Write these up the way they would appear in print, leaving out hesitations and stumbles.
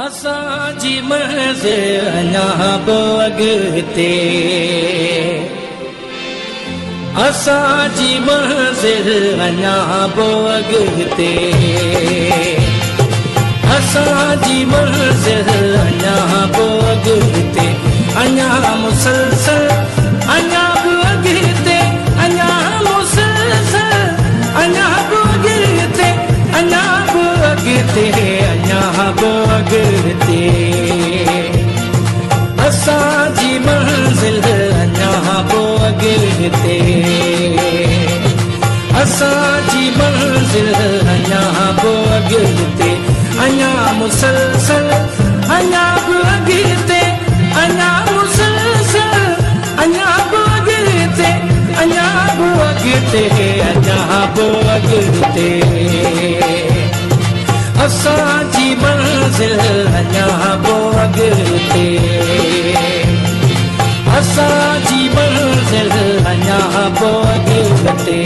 असांजी मंज़िल अञा बि अॻिते असांजी मंज़िल अञा बि अॻिते असांजी मंज़िल अञा बि अॻिते अञा मुसलसल अञा बि अॻिते अञा मुसलसल अञा बि अॻिते अञा बि अॻिते अञा बि अॻिते असांजी मंज़िल अञा बि अॻिते असांजी मंज़िल अञा बि अॻिते अञा मुसलसल अञा बि अॻिते अञा मुसलसल अञा बि अॻिते अञा बि अॻिते अञा बि अॻिते असांजी मंज़िल अञा बि अॻिते असांजी मंज़िल अञा बि अॻिते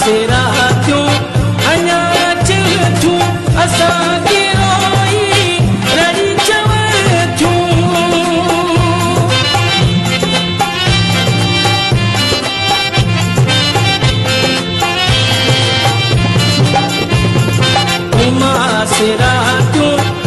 रातियूं अञा अचनि थियूं असांखे रोई रही चवनि थियूं उमास रातियूं